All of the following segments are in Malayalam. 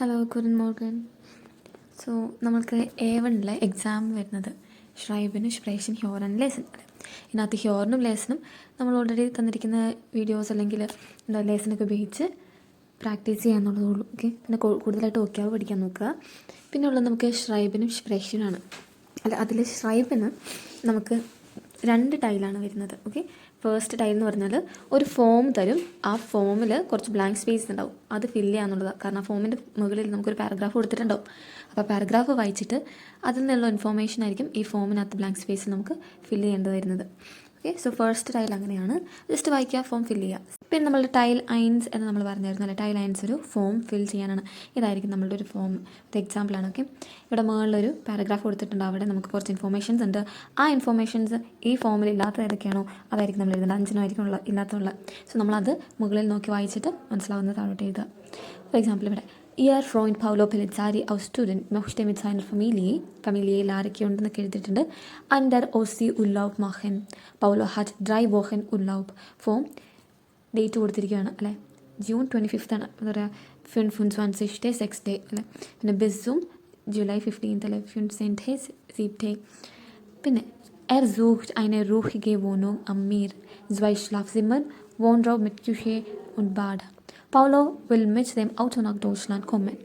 Hello good morning. സോ നമ്മൾക്ക് A1 എക്സാം വരുന്നത് ഷ്രൈബിന് സ്പ്രേഷൻ ഹ്യോറൻ ലേസൺ. ഇതിനകത്ത് ഹ്യോറിനും ലേസണും നമ്മൾ ഓൾറെഡി തന്നിരിക്കുന്ന വീഡിയോസ് അല്ലെങ്കിൽ ലേസനൊക്കെ ഉപയോഗിച്ച് പ്രാക്ടീസ് ചെയ്യാന്നുള്ളതുള്ളൂ. ഓക്കെ, പിന്നെ കൂടുതലായിട്ട് ഓക്കാവ് പഠിക്കാൻ നോക്കുക. പിന്നെ ഉള്ളത് നമുക്ക് ഷ്രൈബിനും സ്പ്രേഷനുമാണ്. അതിൽ ഷ്രൈബിന് നമുക്ക് 2 ടൈലാണ് വരുന്നത്. ഓക്കെ, ഫസ്റ്റ് ടൈൽ എന്ന് പറഞ്ഞാൽ ഒരു ഫോം തരും. ആ ഫോമിൽ കുറച്ച് ബ്ലാങ്ക് സ്പേസ് ഉണ്ടാവും, അത് ഫില്ല് ചെയ്യാന്നുള്ളതാണ്. കാരണം ആ ഫോമിൻ്റെ മുകളിൽ നമുക്കൊരു പാരഗ്രാഫ് കൊടുത്തിട്ടുണ്ടാവും. അപ്പോൾ പാരഗ്രാഫ് വായിച്ചിട്ട് അതിൽ നിന്നുള്ള ഇൻഫോർമേഷൻ ആയിരിക്കും ഈ ഫോമിനകത്ത് ബ്ലാങ്ക് സ്പേസിൽ നമുക്ക് ഫില്ല് ചെയ്യേണ്ടി വരുന്നത്. ഓക്കെ, സോ ഫസ്റ്റ് ടൈൽ അങ്ങനെയാണ്. ജസ്റ്റ് വായിക്കുക, ഫോം ഫില്ല് ചെയ്യുക. പിന്നെ നമ്മളുടെ ടൈൽ അയൻസ് എന്ന് നമ്മൾ പറഞ്ഞായിരുന്നു അല്ലേ. ടൈൽ അയൻസ് ഒരു ഫോം ഫിൽ ചെയ്യാനാണ്. ഇതായിരിക്കും നമ്മളുടെ ഒരു ഫോം. ഒരു എക്സാമ്പിളാണ്. ഓക്കെ, ഇവിടെ മുകളിലൊരു പാരഗ്രാഫ് കൊടുത്തിട്ടുണ്ട്. അവിടെ നമുക്ക് കുറച്ച് ഇൻഫോർമേഷൻസ് ഉണ്ട്. ആ ഇൻഫോർമേഷൻസ് ഈ ഫോമിൽ ഇല്ലാത്ത ഏതൊക്കെയാണോ അതായിരിക്കും നമ്മൾ എഴുതുന്നത്. 5 ആയിരിക്കും ഇല്ലാത്തുള്ള. സോ നമ്മളത് മുകളിൽ നോക്കി വായിച്ചിട്ട് മനസ്സിലാവുന്നത് താഴോട്ട് എഴുതുക. ഫോർ എക്സാമ്പിൾ ഇവിടെ Ihr Freund Paolo Pellizzari aus Turin möchte mit seiner Familie ആരൊക്കെ ഉണ്ടെന്നൊക്കെ എഴുതിയിട്ടുണ്ട്. Under Ossi Urlaub machen. Paolo hat 3 Wochen Urlaub. Form date കൊടുത്തിരിക്കുകയാണ് അല്ലേ. June 25 ആണ്. എന്താ പറയുക, 25. 6 അല്ലേ. പിന്നെ ബിസും July 15 അല്ലേ. 15. 7. പിന്നെ sucht eine ruhige Wohnung am Meer. 2 Schlafzimmer, Wohnraum mit Küche und Bad. Paolo will mit dem Auto nach Deutschland kommen.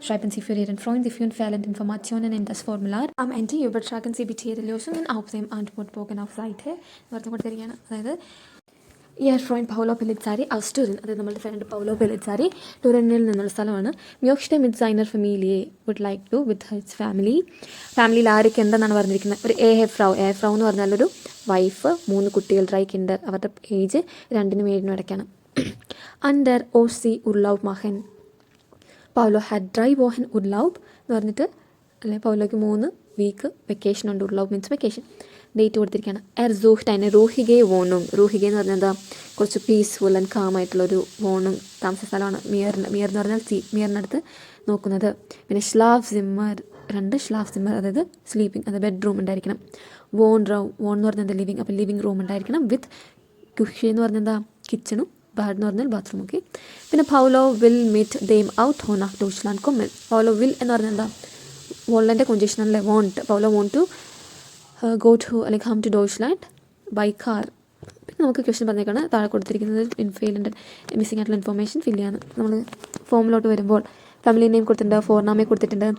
Schreiben Sie für Ihren Freund die 5 fehlenden Informationen in das Formular. Am Ende übertragen Sie bitte Ihre Lösungen auf dem Antwortbogen auf Seite. അതായത് Ihr Freund Paolo Pellizzari aus Turin. അതായത് നമ്മുടെ ഫ്രണ്ട് പൗലോ പെലിസാരി ടുറിനിൽ നിന്നുള്ള സ്ഥലമാണ്. Möchte mit seiner Familie would like to with his family. ഫാമിലിയിൽ ആരൊക്കെ എന്തെന്നാണ് പറഞ്ഞിരിക്കുന്നത്. ഒരു ഫ്രൗ എന്ന് പറഞ്ഞാൽ ഒരു വൈഫ്, 3 കുട്ടികൾ, 3 കിൻഡർ. അവരുടെ ഏജ് 2-നും 7-നും ഇടയ്ക്കാണ്. Under Ossi Urlaub machen. Paulo had 3 Wochen Urlaub എന്ന് പറഞ്ഞിട്ട് അല്ലെ. പൗലോയ്ക്ക് 3 വീക്ക് വെക്കേഷൻ ഉണ്ട്. ഉർലൗബ് മീൻസ് വെക്കേഷൻ. ഡേറ്റ് കൊടുത്തിരിക്കുകയാണ്. sucht eine ruhige Wohnung. റൂഹിഗ എന്ന് പറഞ്ഞാൽ എന്താ, കുറച്ച് പീസ്ഫുൾ ആൻഡ് കാം ആയിട്ടുള്ളൊരു വോണും താമസ സ്ഥലമാണ്. മിയർ എന്ന് പറഞ്ഞാൽ മിയറിനടുത്ത് നോക്കുന്നത്. പിന്നെ Schlafzimmer 2 Schlafzimmer, അതായത് സ്ലീപ്പിംഗ്, അത് ബെഡ്റൂം ഉണ്ടായിരിക്കണം. വോൺ എന്ന് പറഞ്ഞാൽ എന്താ, ലിവിങ്. അപ്പോൾ ലിവിങ് റൂം ഉണ്ടായിരിക്കണം. വിത്ത് കുഷി എന്ന് പറഞ്ഞാൽ എന്താ, കിച്ചണും. ബാഡ് എന്ന് പറഞ്ഞാൽ ബാത്റൂം. ഓക്കെ, പിന്നെ പൗലോ വിൽ മീറ്റ് ദെം ഔട്ട് നാക്ക് ഡോച്ച്ലാൻഡ് കൊമ്മൻ. പൗലോ വിൽ എന്ന് പറഞ്ഞാൽ എന്താ, വോളിൻ്റെ കൊഞ്ചേഷൻ അല്ലേ, want. Paulo want to go to അല്ലെങ്കിൽ come to Deutschland by car. പിന്നെ നമുക്ക് ക്വസ്റ്റ്യൻ പറഞ്ഞേക്കാണ് താഴെ കൊടുത്തിരിക്കുന്നത് ഫെയിലിൻ്റെ മിസ്സിംഗ് ആയിട്ടുള്ള ഇൻഫോർമേഷൻ ഫില്ല് ചെയ്യാൻ. നമ്മൾ ഫോമിലോട്ട് വരുമ്പോൾ ഫാമിലി നെയിം കൊടുത്തിട്ടുണ്ട്, ഫോർനാമെ കൊടുത്തിട്ടുണ്ട്.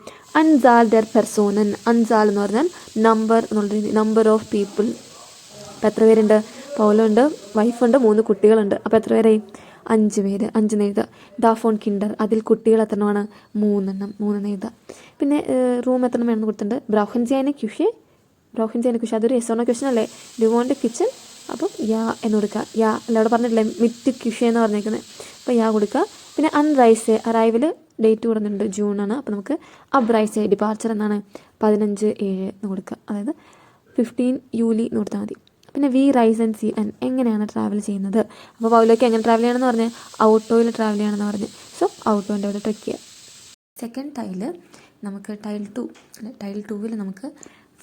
അൻസാൽ ദർ പെർസോനൻ. അൻസാൽ എന്ന് പറഞ്ഞാൽ നമ്പർ എന്നുള്ള നമ്പർ ഓഫ് പീപ്പിൾ. അപ്പോൾ എത്ര പേരുണ്ട്, പൗലോ ഉണ്ട്, വൈഫുണ്ട്, 3 കുട്ടികളുണ്ട്. അപ്പോൾ എത്ര പേരായി, 5 പേര്. 5 എഴുതുക. ഡാഫോൺ കിൻഡർ, അതിൽ കുട്ടികൾ എത്രണ്ണമാണ്, 3 എഴുതുക. പിന്നെ റൂം എത്ര വേണമെന്ന് കൊടുത്തിട്ടുണ്ട്. ബ്രൗഹൻസിയാനെ ക്യുഷെ, അതൊരു എസോണോ ക്വസ്റ്റൻ അല്ലേ. ഡു വോണ്ട് കിച്ചൺ, അപ്പം യാ എന്ന് കൊടുക്കുക. യാ അല്ല, അവിടെ പറഞ്ഞിട്ടില്ലേ മിറ്റ് ക്യുഷെ എന്ന് പറഞ്ഞേക്കുന്നത്. അപ്പോൾ യാ കൊടുക്കുക. പിന്നെ അൺറൈസെ, അറൈവൽ ഡേറ്റ് കൊടുത്തിട്ടുണ്ട്, ജൂണാണ്. അപ്പോൾ നമുക്ക് അബ്രൈസെ, ഡിപ്പാർച്ചർ എന്നാണ്, 15/7 എന്ന് കൊടുക്കുക. അതായത് 15 ജൂലൈ എന്ന് കൊടുത്താൽ മതി. പിന്നെ വി റൈസ് ആൻഡ് സി ആൻഡ് എങ്ങനെയാണ് ട്രാവൽ ചെയ്യുന്നത്. അപ്പോൾ പൗലോയ്ക്ക് എങ്ങനെ ട്രാവൽ ചെയ്യണമെന്ന് പറഞ്ഞ്, ഓട്ടോയിൽ ട്രാവൽ ചെയ്യണമെന്ന് പറഞ്ഞ്. സോ ഓട്ടോൻ്റെ അവിടെ ട്രെക്ക് ചെയ്യുക. സെക്കൻഡ് ടൈല് നമുക്ക് ടൈൽ 2 അല്ലെ. ടൈൽ 2 നമുക്ക്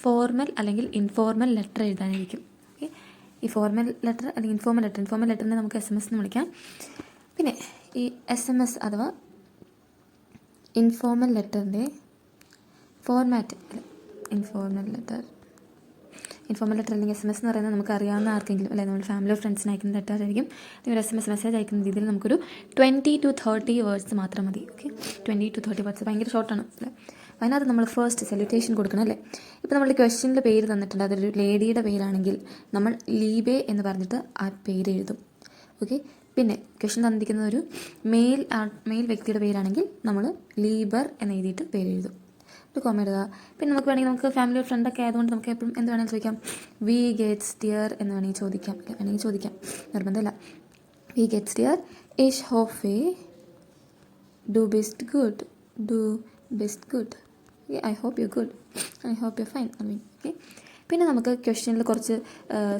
ഫോർമൽ അല്ലെങ്കിൽ ഇൻഫോർമൽ ലെറ്റർ എഴുതാനായിരിക്കും. ഓക്കെ, ഈ ഫോർമൽ ലെറ്റർ അല്ലെങ്കിൽ ഇൻഫോർമൽ ലെറ്ററിനെ നമുക്ക് SMS എന്ന് വിളിക്കാം. പിന്നെ ഈ SMS അഥവാ ഇൻഫോർമൽ ലെറ്ററിൻ്റെ ഫോർമാറ്റ് അല്ലെ. ഇൻഫോർമൽ ലെറ്റർ അല്ലെങ്കിൽ SMS എന്ന് പറയുന്നത് നമുക്ക് അറിയാവുന്ന ആർക്കെങ്കിലും അല്ലെ, നമ്മൾ ഫാമിലിയോ ഫ്രണ്ട്സിന് അയക്കുന്ന ലെറ്റർ ആയിരിക്കും. അല്ലെങ്കിൽ SMS മെസ്സേജ് അയക്കുന്ന രീതിയിൽ നമുക്കൊരു 20 to 30 വേർഡ്സ് മാത്രം മതി. ഓക്കെ, 20 to 30 വേർഡ്സ് ഭയങ്കര ഷോർട്ടാണ് അല്ലേ. അതിനകത്ത് നമ്മൾ ഫസ്റ്റ് സല്യൂട്ടേഷൻ കൊടുക്കണം അല്ലേ. ഇപ്പോൾ നമ്മളുടെ ക്വസ്റ്റ്യനിൽ പേര് തന്നിട്ടുണ്ട്, അതൊരു ലേഡിയുടെ പേരാണെങ്കിൽ നമ്മൾ ലീബെ എന്ന് പറഞ്ഞിട്ട് ആ പേര് എഴുതും. ഓക്കെ, പിന്നെ ക്വസ്റ്റ്യൻ തന്നിരിക്കുന്ന ഒരു മെയിൽ വ്യക്തിയുടെ പേരാണെങ്കിൽ നമ്മൾ ലീബർ എന്ന് എഴുതിയിട്ട് പേര് എഴുതും. ഒരു കോമ ഇടുക. പിന്നെ നമുക്ക് വേണമെങ്കിൽ നമുക്ക് ഫാമിലി ഫ്രണ്ടൊക്കെ ആയതുകൊണ്ട് നമുക്ക് എപ്പോഴും എന്ത് വേണമെങ്കിൽ ചോദിക്കാം. വി ഗെറ്റ്സ് ഡിയർ എന്ന് വേണമെങ്കിൽ ചോദിക്കാം. നിർബന്ധമില്ല. വി ഗെറ്റ്സ് ഡിയർ ഇഷ് ഹോഫെ ഡു ബെസ്റ്റ് ഗുഡ്. I hope you good, I hope you fine. Okay, പിന്നെ നമുക്ക് ക്വസ്റ്റ്യനിൽ കുറച്ച്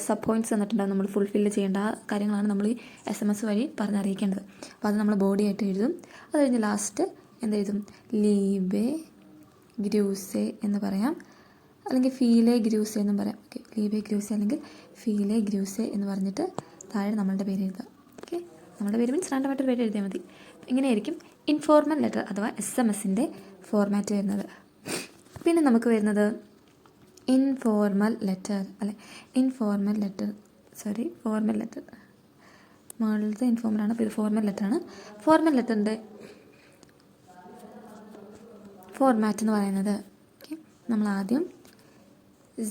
സബ് പോയിൻറ്റ്സ് തന്നിട്ടുണ്ടാകും. നമ്മൾ ഫുൾഫില്ല് ചെയ്യേണ്ട കാര്യങ്ങളാണ് നമ്മൾ ഈ SMS വഴി പറഞ്ഞറിയിക്കേണ്ടത്. അപ്പോൾ അത് നമ്മൾ ബോഡി ആയിട്ട് എഴുതും. അത് കഴിഞ്ഞ് ലാസ്റ്റ് എന്തെഴുതും, ലീബെ ഗ്രൂസെ എന്ന് പറയാം, അല്ലെങ്കിൽ ഫീലെ ഗ്രൂസെ എന്നും പറയാം. ഓക്കെ, ലീബെ ഗ്രൂസെ അല്ലെങ്കിൽ ഫീലെ ഗ്രൂസെ എന്ന് പറഞ്ഞിട്ട് താഴെ നമ്മളുടെ പേര് എഴുതുക. ഓക്കെ, നമ്മുടെ പേര് മീൻസ് റാൻഡമായിട്ടൊരു പേര് എഴുതിയാൽ മതി. ഇങ്ങനെയായിരിക്കും ഇൻഫോർമൽ ലെറ്റർ അഥവാ SMS-ൻ്റെ ഫോർമാറ്റ് വരുന്നത്. പിന്നെ നമുക്ക് വരുന്നത് ഫോർമൽ ലെറ്റർ മുകളിലത്തെ ഇൻഫോർമലാണ്. അപ്പോൾ ഇത് ഫോർമൽ ലെറ്ററാണ്. ഫോർമൽ ലെറ്ററിൻ്റെ ഫോർമാറ്റ് എന്ന് പറയുന്നത് നമ്മൾ ആദ്യം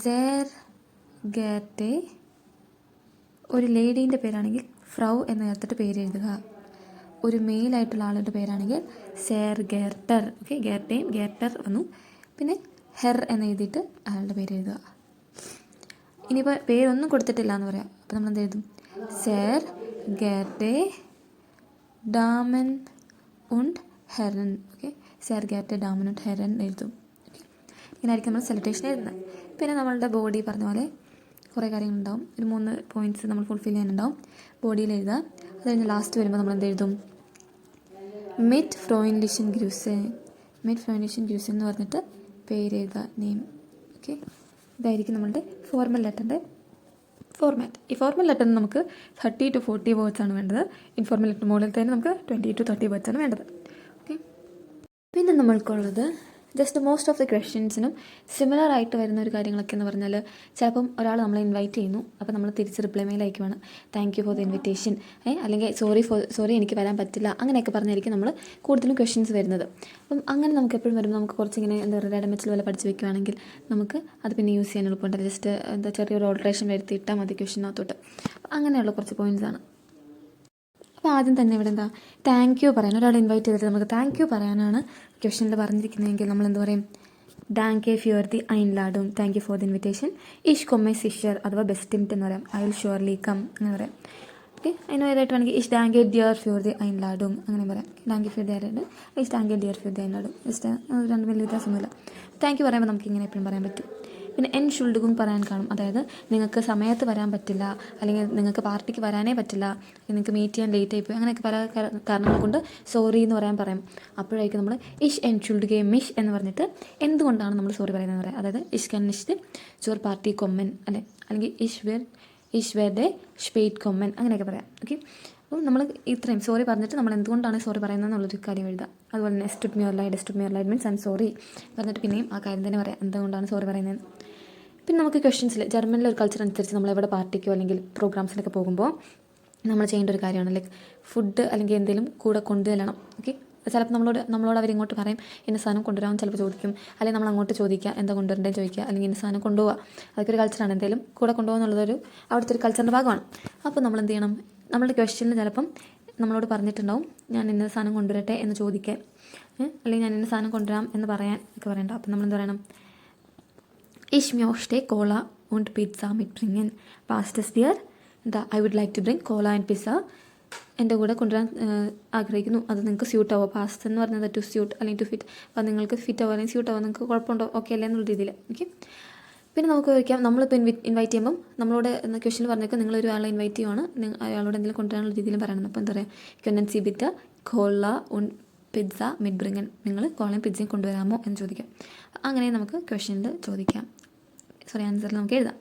സെർ ഗേർട്ടെ, ഒരു ലേഡീൻ്റെ പേരാണെങ്കിൽ ഫ്രൗ എന്ന് ചേർത്തിട്ട് പേര് എഴുതുക. ഒരു മെയിലായിട്ടുള്ള ആളുടെ പേരാണെങ്കിൽ സെർ ഗേർട്ടർ. ഗേർട്ടർ വന്നു. പിന്നെ ഹെർ എന്ന് എഴുതിയിട്ട് അയാളുടെ പേര് എഴുതുക. ഇനിയിപ്പോൾ പേരൊന്നും കൊടുത്തിട്ടില്ല എന്ന് പറയാം. അപ്പോൾ നമ്മൾ എന്ത് എഴുതും? സെർ ഗേർട്ടെ ഡാമൻ und ഹെറൻ. സെർ ഗേർട്ടെ ഡാമൻ und ഹെറൻ എഴുതും. ഇങ്ങനെയായിരിക്കും നമ്മൾ സെലിബ്രേഷൻ എഴുതുന്നത്. പിന്നെ നമ്മളുടെ ബോഡി പറഞ്ഞ പോലെ കുറേ കാര്യങ്ങളുണ്ടാവും. ഒരു 3 പോയിൻറ്റ്സ് നമ്മൾ ഫുൾഫിൽ ചെയ്യാനുണ്ടാവും. ബോഡിയിൽ എഴുതുക. അത് കഴിഞ്ഞ് ലാസ്റ്റ് വരുമ്പോൾ നമ്മൾ എന്ത് എഴുതും? മിറ്റ് ഫ്രോയിൻലിഷൻ ഗ്രൂസൻ എന്ന് പറഞ്ഞിട്ട് പേര് എഴുതുക, നെയിം. ഇതായിരിക്കും നമ്മളുടെ ഫോർമൽ ലെറ്ററിൻ്റെ ഫോർമാറ്റ്. ഈ ഫോർമൽ ലെറ്ററിന് നമുക്ക് 30 to 40 വേർഡ്സാണ് വേണ്ടത്. ഇൻഫോർമൽ ലെറ്റർ മുകളിൽ തന്നെ നമുക്ക് 20 to 30 വേർഡ്സാണ് വേണ്ടത്. പിന്നെ നമ്മൾക്കുള്ളത് ജസ്റ്റ് മോസ്റ്റ് ഓഫ് ദി ക്വസ്റ്റ്യൻസിനും സിമിലർ ആയിട്ട് വരുന്ന ഒരു കാര്യങ്ങളൊക്കെ എന്ന് പറഞ്ഞാൽ, ചിലപ്പം ഒരാൾ നമ്മളെ ഇൻവൈറ്റ് ചെയ്യുന്നു. അപ്പോൾ നമ്മൾ തിരിച്ച് റിപ്ലൈ മെയിൽ അയക്കുവാണ്, thank you for the invitation, അല്ലെങ്കിൽ സോറി എനിക്ക് വരാൻ പറ്റില്ല, അങ്ങനെയൊക്കെ പറഞ്ഞായിരിക്കും നമ്മൾ കൂടുതലും ക്വസ്റ്റ്യൻസ് വരുന്നത്. അപ്പം അങ്ങനെ നമുക്ക് എപ്പോഴും വരുമ്പോൾ നമുക്ക് കുറച്ചിങ്ങനെ എന്താ പറയുക റെഡമെച്ചിൽ പോലെ പഠിച്ച് വെക്കുകയാണെങ്കിൽ നമുക്ക് അത് പിന്നെ യൂസ് ചെയ്യാൻ എളുപ്പമുണ്ട്. ജസ്റ്റ് ചെറിയൊരു ഓൾട്രേഷൻ വരുത്തി ഇട്ടാൽ മതി ക്വസ്റ്റ്യനകത്തോട്ട്. അങ്ങനെയുള്ള കുറച്ച് പോയിൻറ്റ്സാണ്. അപ്പോൾ ആദ്യം തന്നെ ഇവിടെ എന്താ താങ്ക് യു പറയാൻ, ഒരാൾ ഇൻവൈറ്റ് ചെയ്തിട്ട് നമുക്ക് താങ്ക് യു പറയാനാണ് ക്വസ്റ്റ്യനിൽ പറഞ്ഞിരിക്കുന്നതെങ്കിൽ നമ്മൾ എന്ത് പറയും? ഡാങ്കെ ഫ്യൂർ ദി ഐൻലാഡും, thank you for the invitation. ഇഷ് കൊമ്മെ സിഷർ അഥവാ ബെസ്റ്റിംറ്റ് എന്ന് പറയാം. ഐ വിൽ ഷുവർലി കം എന്ന് പറയാം. അതിന് ഏതായിട്ട് വേണമെങ്കിൽ ഇഷ് ഡാങ്കെ ഡിയർ ഫ്യൂർ ദി ഐൻലാഡും അങ്ങനെ പറയാം. ഡാങ്കെ ഫ്യൂർ ദി ഐൻലാഡ്, ഇഷ് ഡാങ്കെ ഡിയർ ഫ്യൂർ ദി ഐൻലാഡും. ജസ്റ്റ് രണ്ട് വലിയ വ്യത്യാസമൊന്നുമില്ല. താങ്ക് യു പറയുമ്പോൾ നമുക്ക് ഇങ്ങനെ എപ്പോഴും പറയാൻ പറ്റും. പിന്നെ ഷുൾഡുകും പറയാൻ കാണും. അതായത് നിങ്ങൾക്ക് സമയത്ത് വരാൻ പറ്റില്ല, അല്ലെങ്കിൽ നിങ്ങൾക്ക് പാർട്ടിക്ക് വരാനേ പറ്റില്ല, നിങ്ങൾക്ക് മീറ്റ് ചെയ്യാൻ ലേറ്റ് ആയിപ്പോയി, അങ്ങനെയൊക്കെ പല കാരണങ്ങൾ കൊണ്ട് സോറി എന്ന് പറയാം. അപ്പോഴായിരിക്കും നമ്മൾ ഇഷ് ഷുൾഡുഗെ മിഷ് എന്ന് പറഞ്ഞിട്ട് എന്തുകൊണ്ടാണ് നമ്മൾ സോറി പറയുന്നത് പറയാം. അതായത് ഇഷ് കൻ നിഷ്ട് ചുവർ പാർട്ടി കൊമ്മൻ അല്ലെങ്കിൽ ഇഷ് വേർഡെ സ്പെയ്റ്റ് കൊമ്മൻ അങ്ങനെയൊക്കെ പറയാം. അപ്പോൾ നമ്മൾ ഇത്രയും സോറി പറഞ്ഞിട്ട് നമ്മൾ എന്തുകൊണ്ടാണ് സോറി പറയുന്നത് എന്നുള്ളൊരു കാര്യം എഴുതാം. അതുപോലെ തന്നെ എസ്റ്റുഡ് മിയർ ലൈഡ് മീൻസ് ഐം സോറി പറഞ്ഞിട്ട് പിന്നെയും ആ കാര്യം തന്നെ പറയാം, എന്തുകൊണ്ടാണ് സോറി പറയുന്നത്. പിന്നെ നമുക്ക് ക്വസ്റ്റ്യൻസിൽ ജർമ്മനിലെ ഒരു കൾച്ചർ അനുസരിച്ച് നമ്മളെവിടെ പാർട്ടിക്കോ അല്ലെങ്കിൽ പ്രോഗ്രാംസിനൊക്കെ പോകുമ്പോൾ നമ്മൾ ചെയ്യേണ്ട ഒരു കാര്യമാണ് ലൈക്ക് ഫുഡ് അല്ലെങ്കിൽ എന്തെങ്കിലും കൂടെ കൊണ്ടുവരണം. ചിലപ്പോൾ നമ്മളോട് അവരിങ്ങോട്ട് പറയും ഇന്ന സാധനം കൊണ്ടുവരാൻ ചിലപ്പോൾ ചോദിക്കും, അല്ലെങ്കിൽ നമ്മൾ അങ്ങോട്ട് ചോദിക്കുക എന്താ കൊണ്ടുവരേണ്ടത് ചോദിക്കുക, അല്ലെങ്കിൽ ഇന്ന സാധനം കൊണ്ടുപോകുക. അതൊക്കെ ഒരു കൾച്ചറാണ്. എന്തെങ്കിലും കൂടെ കൊണ്ടുപോകുക എന്നുള്ളതൊരു അവിടുത്തെ ഒരു കൾച്ചറിൻ്റെ ഭാഗമാണ്. അപ്പോൾ നമ്മൾ എന്ത് ചെയ്യണം? നമ്മളുടെ ക്വസ്റ്റ്യനിൽ ചിലപ്പം നമ്മളോട് പറഞ്ഞിട്ടുണ്ടാവും ഞാൻ ഇന്ന സാധനം കൊണ്ടുവരട്ടെ എന്ന് ചോദിക്കാൻ, അല്ലെങ്കിൽ ഞാൻ ഇന്ന സാധനം കൊണ്ടുവരാം എന്ന് പറയാൻ ഒക്കെ പറയണ്ട. അപ്പം നമ്മളെന്ത് പറയണം? Ich möchte Cola und Pizza mitbringen. Passt es dir? I would like to bring Cola and Pizza. എൻ്റെ കൂടെ കൊണ്ടുവരാൻ ആഗ്രഹിക്കുന്നു. അത് നിങ്ങൾക്ക് സ്യൂട്ട് ആവുമോ? പാസ്റ്റ് എന്ന് പറഞ്ഞത് ടു സ്യൂട്ട് അല്ലെങ്കിൽ ടു ഫിറ്റ്. അപ്പോൾ നിങ്ങൾക്ക് ഫിറ്റ് ആവുക അല്ലെങ്കിൽ സ്യൂട്ട് ആവുക, നിങ്ങൾക്ക് കുഴപ്പമുണ്ടോ ഓക്കെ അല്ലേ എന്നുള്ള രീതിയിൽ. പിന്നെ നമുക്ക് ചോദിക്കാം, നമ്മളിപ്പോൾ ഇൻവൈറ്റ് ചെയ്യുമ്പം നമ്മളോട് എന്ന ക്വസ്റ്റ്യൻ പറഞ്ഞേക്കും നിങ്ങളൊരു ആളെ ഇൻവൈറ്റ് ചെയ്യുവാണ്, അയാളോട് എന്തെങ്കിലും കൊണ്ടുവരാനുള്ള രീതിയിലും പറയണം. അപ്പോൾ എന്താ പറയുക? കെന്നൻ സി ബിറ്റ കോള ഉൺ പിസ്സ മിഡ്ബ്രിങ്ങൻ, നിങ്ങൾ കോളയും പിസ്സയും കൊണ്ടുവരാമോ എന്ന് ചോദിക്കാം. അങ്ങനെ നമുക്ക് ക്വസ്റ്റ്യനിൽ ചോദിക്കാം, ആൻസറിൽ നമുക്ക് എഴുതാം.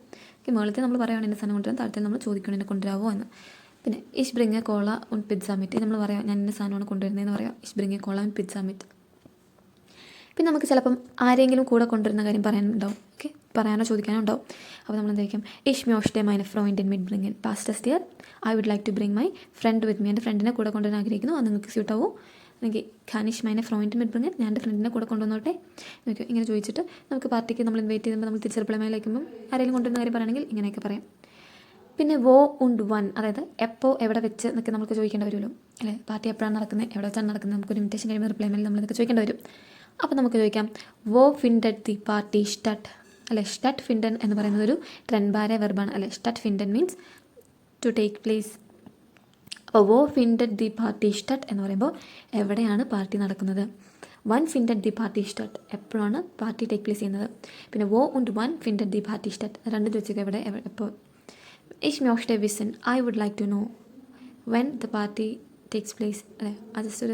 മുകളിലത്തെ നമ്മൾ പറയുകയാണ് ഇന്ന സാധനം കൊണ്ടുവരാൻ, താഴത്തെ നമ്മൾ ചോദിക്കണം എന്നെ കൊണ്ടുവരാമോ എന്ന്. പിന്നെ ഇഷ് ബ്രിങ്ങ കോള ഉൺ പിസ്സ മിറ്റ്, നമ്മൾ പറയാം ഞാൻ ഇന്ന സാധനമാണ് കൊണ്ടുവരുന്നതെന്ന് പറയാം. ഇഷ് ബ്രിങ്ങ കോള ഉൺ പിസ്സ മിറ്റ്. പിന്നെ നമുക്ക് ചിലപ്പം ആരെങ്കിലും കൂടെ കൊണ്ടുവരുന്ന കാര്യം പറയാനുണ്ടാവും. പറയാനോ ചോദിക്കാനോ ഉണ്ടാവും. അപ്പോൾ നമ്മൾ എന്തായിരിക്കും? ഇഷ് മ്യോഷ്ടെ മൈന ഫ്രോയിൻഡ് ഇൻ മിഡ് ബ്രിങ്ങൻ പാസ്റ്റസ് ദിയർ I would like to bring my friend with me, എൻ്റെ ഫ്രണ്ടിനെ കൂടെ കൊണ്ടുവരാൻ ആഗ്രഹിക്കുന്നു, അത് നിങ്ങൾക്ക് സ്യൂട്ടാവോ? അല്ലെങ്കിൽ ഖാനിഷ് മൈന ഫ്രോയിൻഡ് മിഡ് ബ്രിങ്ങൻ, ഞാൻ എൻ്റെ ഫ്രണ്ടിനെ കൂടെ കൊണ്ടുവന്നോട്ടെ നോക്കി. ഇങ്ങനെ ചോദിച്ചിട്ട് നമുക്ക് പാർട്ടിക്ക് നമ്മൾ ഇൻവൈറ്റ് ചെയ്യുമ്പോൾ നമ്മൾ തിരിച്ച് റിപ്ലൈ അയക്കുമ്പോൾ ആരെങ്കിലും കൊണ്ടുവരുന്ന കാര്യം പറയുകയാണെങ്കിൽ ഇങ്ങനെയൊക്കെ പറയാം. പിന്നെ വോ und വൺ, അതായത് എപ്പോൾ എവിടെ വെച്ച് എന്നൊക്കെ നമുക്ക് ചോദിക്കേണ്ടി വരുമല്ലോ അല്ലേ? പാർട്ടി എപ്പോഴാണ് നടക്കുന്നത്, എവിടെ വെച്ചാണ് നടക്കുന്നത്, നമുക്കൊരു ഇൻവിറ്റേഷൻ കഴിയുമ്പോൾ റിപ്ലൈ മെയിൽ നമ്മളിതൊക്കെ ചോദിക്കേണ്ടി വരും. അപ്പോൾ നമുക്ക് ചോദിക്കാം വോ ഫിൻഡഡ് ദി പാർട്ടി സ്റ്റട്ട് അല്ലെ. സ്റ്റട്ട് ഫിൻഡൻ എന്ന് പറയുന്നത് ഒരു ട്രെൻബാരെ വെർബാണ് അല്ലെ. സ്റ്റട്ട് ഫിൻഡൻ മീൻസ് ടു ടേക്ക് പ്ലേസ്. അപ്പോൾ വോ ഫിൻഡഡ് ദി പാർട്ടി സ്റ്റട്ട് എന്ന് പറയുമ്പോൾ എവിടെയാണ് പാർട്ടി നടക്കുന്നത്. വൺ ഫിൻഡഡ് ദി പാർട്ടി സ്റ്റട്ട്, എപ്പോഴാണ് പാർട്ടി ടേക്ക് പ്ലേസ് ചെയ്യുന്നത്. പിന്നെ വോ und വൺ ഫിൻഡഡ് ദി പാർട്ടി സ്റ്റട്ട്, രണ്ടും ചോദിച്ചത് എവിടെ എപ്പോൾ. Ich möchte wissen, I would like to know when the party takes place അല്ലേ. അത് ജസ്റ്റ്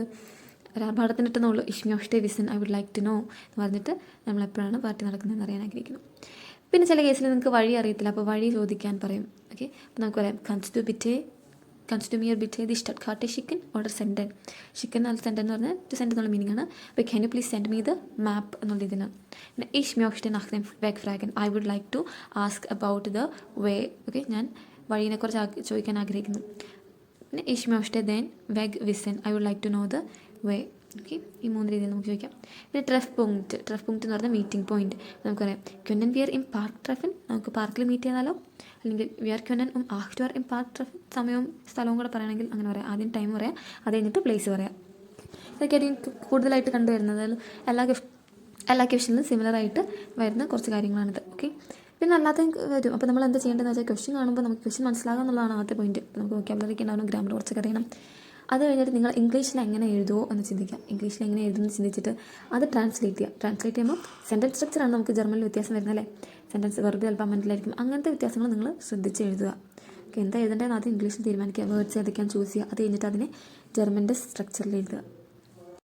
ഒരു ആർഭാടത്തിനിട്ടെന്നുള്ളൂ. Ich möchte wissen, I would like to know എന്ന് പറഞ്ഞിട്ട് നമ്മളെപ്പോഴാണ് പാർട്ടി നടക്കുന്നതെന്ന് അറിയാൻ ആഗ്രഹിക്കുന്നു. പിന്നെ ചില കേസിൽ നിങ്ങൾക്ക് വഴി അറിയത്തില്ല, അപ്പോൾ വഴി ചോദിക്കാൻ പറയും. അപ്പോൾ നമുക്ക് പറയാം kannst du bitte kannst du mir bitte die Stadtkarte schicken oder senden? Schicken al senden എന്ന് പറഞ്ഞാൽ to send എന്നുള്ള മീനിങ് ആണ്. അപ്പോൾ can you please send me the map എന്നുള്ള ഇതിനാണ്. പിന്നെ ich möchte nach dem Weg fragen. I would like to ask about the way. Okay, ഞാൻ വഴിയെക്കുറിച്ച് ചോദിക്കാൻ ആഗ്രഹിക്കുന്നു. പിന്നെ ich möchte den Weg wissen. I would like to know the way. Okay, ഈ 3 രീതിയിൽ നമുക്ക് ചോദിക്കാം. പിന്നെ ട്രഫ് പോയിൻറ്റ് എന്ന് പറഞ്ഞാൽ മീറ്റിംഗ് പോയിൻറ്റ്. നമുക്കറിയാം können wir im Park treffen, നമുക്ക് പാർക്കിൽ മീറ്റ് ചെയ്താലോ, അല്ലെങ്കിൽ wir können um 8 Uhr im Park treffen. സമയവും സ്ഥലവും കൂടെ പറയണമെങ്കിൽ അങ്ങനെ പറയാം. ആദ്യം ടൈം പറയാം, അത് കഴിഞ്ഞിട്ട് പ്ലേസ് പറയാം. ഇതൊക്കെയായിരിക്കും കൂടുതലായിട്ട് കണ്ടുവരുന്നത്. എല്ലാ ക്വസ്റ്റ്യനിലും സിമിലറായിട്ട് വരുന്ന കുറച്ച് കാര്യങ്ങളാണിത്. ഓക്കെ, പിന്നെ അല്ലാത്ത വരും. അപ്പോൾ നമ്മൾ എന്താ ചെയ്യേണ്ടതെന്ന് വെച്ചാൽ ക്വസ്റ്റ്യൻ കാണുമ്പോൾ നമുക്ക് ക്വസ്റ്റ്യൻ മനസ്സിലാകുക എന്നുള്ളതാണ് ആദ്യത്തെ പോയിൻറ്റ്. അപ്പോൾ നമുക്ക് വൊക്കാബുലറിക്ക് ഉണ്ടാവണം, ഗ്രാമർ കുറച്ചൊക്കെ അറിയണം. അത് കഴിഞ്ഞിട്ട് നിങ്ങൾ ഇംഗ്ലീഷിൽ എങ്ങനെ എഴുതുമോ എന്ന് ചിന്തിക്കുക. ഇംഗ്ലീഷിൽ എങ്ങനെ എഴുതുമെന്ന് ചിന്തിച്ചിട്ട് അത് ട്രാൻസ്ലേറ്റ് ചെയ്യുമ്പോൾ സെൻറ്റൻസ് സ്ട്രക്ചറാണ് നമുക്ക് ജർമ്മനിൽ വ്യത്യാസം വരുന്നത് അല്ലേ. സെൻറ്റൻസ് വെറുതെ അല്പം മെൻ്റലായിരിക്കും. അങ്ങനത്തെ വ്യത്യാസങ്ങൾ നിങ്ങൾ ശ്രദ്ധിച്ച് എഴുതുക. ഓക്കെ, എന്താ എഴുതേണ്ടതെന്ന് ആദ്യം ഇംഗ്ലീഷിൽ തീരുമാനിക്കുക. വേർഡ്സ് ഏതൊക്കെയാണ് ചൂസ് ചെയ്യുക. അത് കഴിഞ്ഞിട്ട് അതിനെ ജർമ്മൻ്റെ സ്ട്രക്ചറിൽ എഴുതുക.